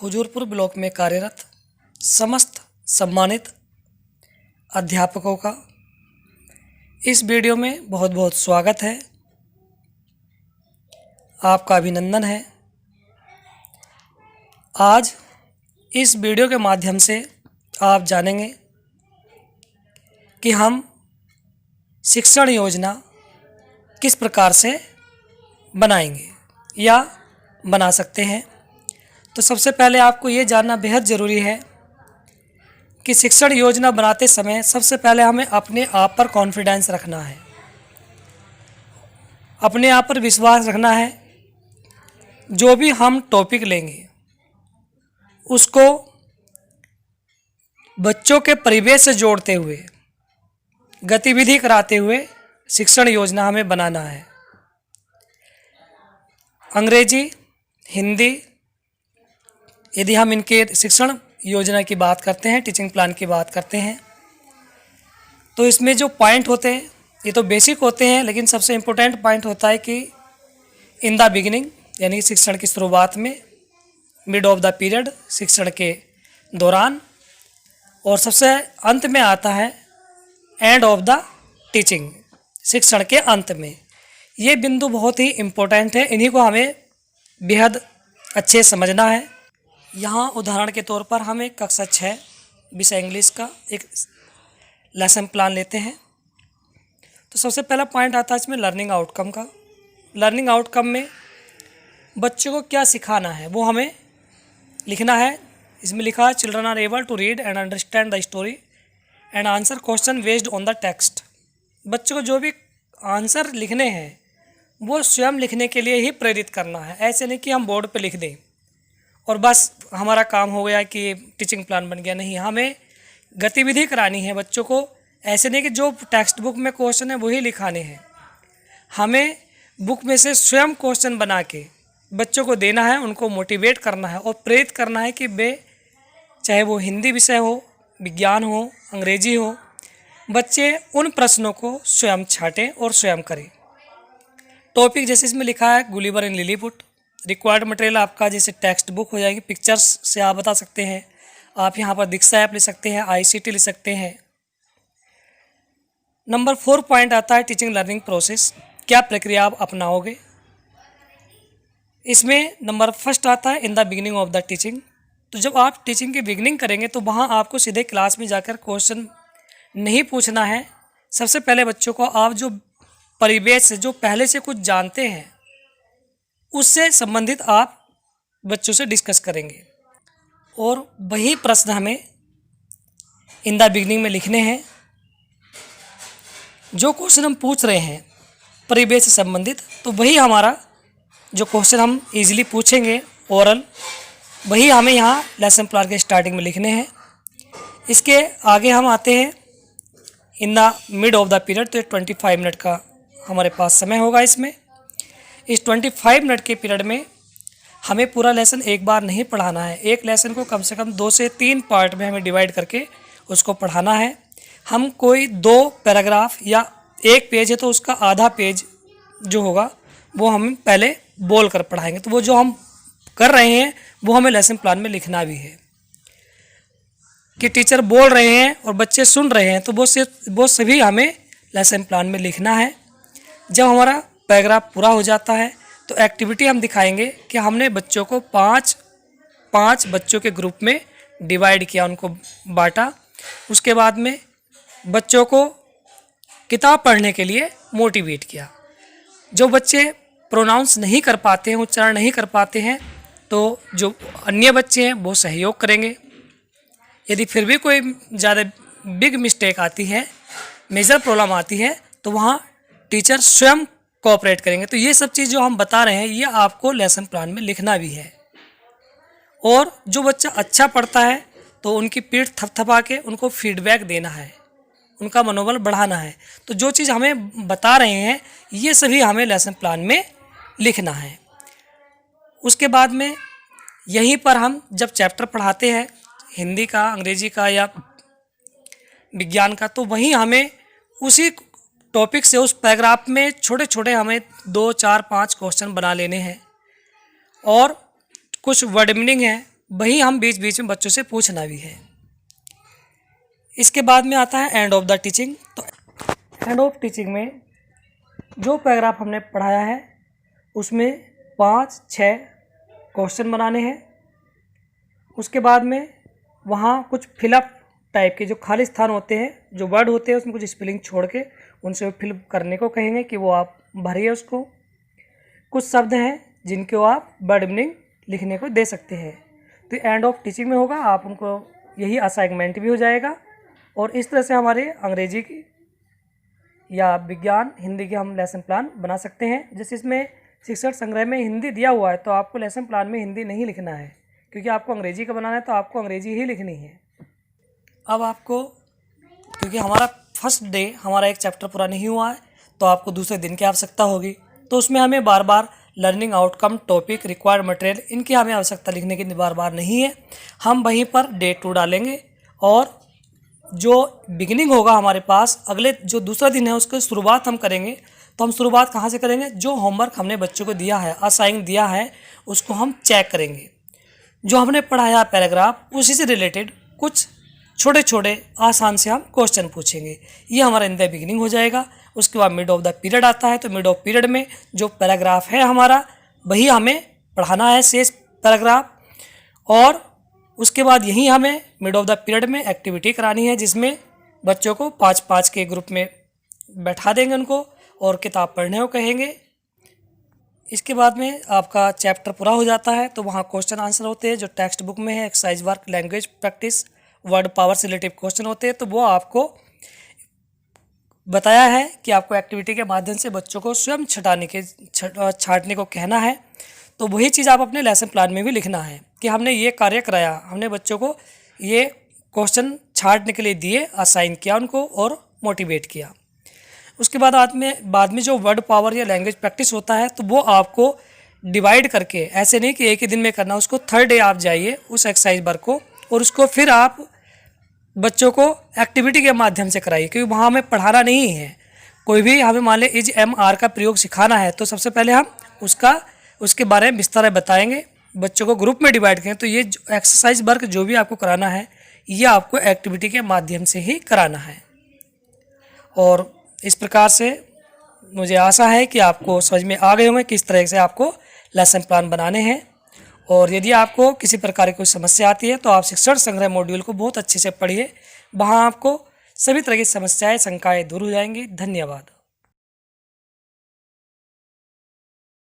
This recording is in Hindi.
हुजूरपुर ब्लॉक में कार्यरत समस्त सम्मानित अध्यापकों का इस वीडियो में बहुत बहुत स्वागत है। आपका अभिनंदन है। आज इस वीडियो के माध्यम से आप जानेंगे कि हम शिक्षण योजना किस प्रकार से बनाएंगे या बना सकते हैं। तो सबसे पहले आपको ये जानना बेहद ज़रूरी है कि शिक्षण योजना बनाते समय सबसे पहले हमें अपने आप पर कॉन्फिडेंस रखना है, अपने आप पर विश्वास रखना है। जो भी हम टॉपिक लेंगे उसको बच्चों के परिवेश से जोड़ते हुए, गतिविधि कराते हुए शिक्षण योजना हमें बनाना है। अंग्रेजी, हिंदी, यदि हम इनके शिक्षण योजना की बात करते हैं, टीचिंग प्लान की बात करते हैं, तो इसमें जो पॉइंट होते हैं ये तो बेसिक होते हैं, लेकिन सबसे इम्पोर्टेंट पॉइंट होता है कि इन द बिगिनिंग यानी शिक्षण की शुरुआत में, मिड ऑफ द पीरियड शिक्षण के दौरान, और सबसे अंत में आता है एंड ऑफ द टीचिंग शिक्षण के अंत में। ये बिंदु बहुत ही इम्पोर्टेंट है, इन्हीं को हमें बेहद अच्छे समझना है। यहाँ उदाहरण के तौर पर हम एक कक्षा 6 विषय इंग्लिश का एक लेसन प्लान लेते हैं। तो सबसे पहला पॉइंट आता है इसमें लर्निंग आउटकम का। लर्निंग आउटकम में बच्चों को क्या सिखाना है वो हमें लिखना है। इसमें लिखा है children are able to read and understand the story and answer question based on the text. बच्चों को जो भी आंसर लिखने हैं वो स्वयं लिखने के लिए ही प्रेरित करना है। ऐसे नहीं कि हम बोर्ड पे लिख दें और बस हमारा काम हो गया कि टीचिंग प्लान बन गया। नहीं, हमें गतिविधि करानी है बच्चों को। ऐसे नहीं कि जो टेक्स्ट बुक में क्वेश्चन है वही लिखाने हैं। हमें बुक में से स्वयं क्वेश्चन बना के बच्चों को देना है, उनको मोटिवेट करना है और प्रेरित करना है कि वे, चाहे वो हिंदी विषय हो, विज्ञान हो, अंग्रेजी हो, बच्चे उन प्रश्नों को स्वयं छाटें और स्वयं करें। टॉपिक जैसे इसमें लिखा है गुलिवर इन लिलीपुट। रिक्वायर्ड मटेरियल आपका जैसे टेक्स्ट बुक हो जाएगी, पिक्चर्स से आप बता सकते हैं। आप यहाँ पर दीक्षा ऐप ले सकते हैं, ICT ले सकते हैं। नंबर 4 पॉइंट आता है टीचिंग लर्निंग प्रोसेस। क्या प्रक्रिया आप अपनाओगे। इसमें नंबर फर्स्ट आता है in the beginning of the teaching. तो जब आप टीचिंग की बिगिनिंग करेंगे तो वहाँ आपको सीधे क्लास में जाकर क्वेश्चन नहीं पूछना है। सबसे पहले बच्चों को आप जो परिवेश से, जो पहले से कुछ जानते हैं, उससे संबंधित आप बच्चों से डिस्कस करेंगे और वही प्रश्न हमें इन द बिगिनिंग में लिखने हैं। जो क्वेश्चन हम पूछ रहे हैं परिवेश से संबंधित, तो वही हमारा जो क्वेश्चन हम इजीली पूछेंगे ओरल, वही हमें यहाँ लेसन प्लान के स्टार्टिंग में लिखने हैं। इसके आगे हम आते हैं in the mid of the period. तो 25 मिनट का हमारे पास समय होगा। इसमें इस 25 मिनट के पीरियड में हमें पूरा लेसन एक बार नहीं पढ़ाना है। एक लेसन को कम से कम 2 से 3 पार्ट में हमें डिवाइड करके उसको पढ़ाना है। हम कोई 2 पैराग्राफ या 1 पेज है तो उसका आधा पेज जो होगा वो हम पहले बोल कर पढ़ाएंगे। तो वो जो हम कर रहे हैं वो हमें लेसन प्लान में लिखना भी है कि टीचर बोल रहे हैं और बच्चे सुन रहे हैं, तो वो सभी हमें लेसन प्लान में लिखना है। जब हमारा पैराग्राफ पूरा हो जाता है तो एक्टिविटी हम दिखाएंगे कि हमने बच्चों को 5 बच्चों के ग्रुप में डिवाइड किया, उनको बांटा। उसके बाद में बच्चों को किताब पढ़ने के लिए मोटिवेट किया। जो बच्चे प्रोनाउंस नहीं कर पाते हैं, उच्चारण नहीं कर पाते हैं, तो जो अन्य बच्चे हैं वो सहयोग करेंगे। यदि फिर भी कोई ज़्यादा बिग मिस्टेक आती है, मेजर प्रॉब्लम आती है, तो वहाँ टीचर स्वयं कोऑपरेट करेंगे। तो ये सब चीज़ जो हम बता रहे हैं ये आपको लेसन प्लान में लिखना भी है। और जो बच्चा अच्छा पढ़ता है तो उनकी पीठ थपथपा के उनको फीडबैक देना है, उनका मनोबल बढ़ाना है। तो जो चीज़ हमें बता रहे हैं ये सभी हमें लेसन प्लान में लिखना है। उसके बाद में यहीं पर हम जब चैप्टर पढ़ाते हैं हिंदी का, अंग्रेजी का या विज्ञान का, तो वहीं हमें उसी टॉपिक से, उस पैराग्राफ में छोटे छोटे हमें 2, 4, 5 क्वेश्चन बना लेने हैं। और कुछ वर्ड मीनिंग है वही हम बीच बीच में बच्चों से पूछना भी है। इसके बाद में आता है एंड ऑफ द टीचिंग। तो एंड ऑफ टीचिंग में जो पैराग्राफ हमने पढ़ाया है उसमें 5-6 क्वेश्चन बनाने हैं। उसके बाद में वहाँ कुछ फिलअप टाइप के जो खाली स्थान होते हैं, जो वर्ड होते हैं उसमें कुछ स्पेलिंग छोड़ के उनसे फिल करने को कहेंगे कि वो आप भरिए उसको। कुछ शब्द हैं जिनके वो आप वर्ड मीनिंग लिखने को दे सकते हैं। तो एंड ऑफ टीचिंग में होगा, आप उनको यही असाइनमेंट भी हो जाएगा। और इस तरह से हमारे अंग्रेजी की या विज्ञान हिंदी के हम लेसन प्लान बना सकते हैं। जैसे इसमें शिक्षण संग्रह में हिंदी दिया हुआ है तो आपको लेसन प्लान में हिंदी नहीं लिखना है, क्योंकि आपको अंग्रेजी का बनाना है तो आपको अंग्रेजी ही लिखनी है। अब आपको, क्योंकि हमारा फर्स्ट डे हमारा एक चैप्टर पूरा नहीं हुआ है तो आपको दूसरे दिन की आवश्यकता होगी। तो उसमें हमें बार बार learning outcome, topic, required material इनकी हमें आवश्यकता लिखने की बार बार नहीं है। हम वहीं पर डे 2 डालेंगे और जो बिगिनिंग होगा हमारे पास अगले जो दूसरा दिन है उसकी शुरुआत हम करेंगे। तो हम शुरुआत कहाँ से करेंगे? जो होमवर्क हमने बच्चों को दिया है, असाइन दिया है, उसको हम चेक करेंगे। जो हमने पढ़ाया पैराग्राफ उसी से रिलेटेड कुछ छोटे छोटे आसान से हम क्वेश्चन पूछेंगे। ये हमारा इन द बिगिनिंग हो जाएगा। उसके बाद मिड ऑफ द पीरियड आता है। तो मिड ऑफ पीरियड में जो पैराग्राफ है हमारा वही हमें पढ़ाना है, शेष पैराग्राफ। और उसके बाद यही हमें मिड ऑफ द पीरियड में एक्टिविटी करानी है, जिसमें बच्चों को 5-5 के ग्रुप में बैठा देंगे उनको और किताब पढ़ने को कहेंगे। इसके बाद में आपका चैप्टर पूरा हो जाता है। तो वहाँ क्वेश्चन आंसर होते हैं जो टेक्स्ट बुक में है, exercise work, language practice, word power से रिलेटिव क्वेश्चन होते हैं। तो वो आपको बताया है कि आपको एक्टिविटी के माध्यम से बच्चों को स्वयं छांटने को कहना है। तो वही चीज़ आप अपने लेसन प्लान में भी लिखना है कि हमने ये कार्य कराया, हमने बच्चों को ये क्वेश्चन छांटने के लिए दिए, असाइन किया उनको और मोटिवेट किया। उसके बाद में जो वर्ड पावर या लैंग्वेज प्रैक्टिस होता है तो वो आपको डिवाइड करके, ऐसे नहीं कि एक ही दिन में करना, उसको थर्ड डे आप जाइए उस एक्सरसाइज वर्क को और उसको फिर आप बच्चों को एक्टिविटी के माध्यम से कराइए, क्योंकि वहाँ हमें पढ़ाना नहीं है। कोई भी हमें मान लें इज एम आर का प्रयोग सिखाना है तो सबसे पहले हम उसके बारे में विस्तार बताएंगे, बच्चों को ग्रुप में डिवाइड करें। तो ये एक्सरसाइज वर्क जो भी आपको कराना है ये आपको एक्टिविटी के माध्यम से ही कराना है। और इस प्रकार से मुझे आशा है कि आपको समझ में आ गए होंगे किस तरह से आपको लेसन प्लान बनाने हैं। और यदि आपको किसी प्रकार की कोई समस्या आती है तो आप शिक्षण संग्रह मॉड्यूल को बहुत अच्छे से पढ़िए, वहाँ आपको सभी तरह की समस्याएं, शंकाएं दूर हो जाएंगी। धन्यवाद।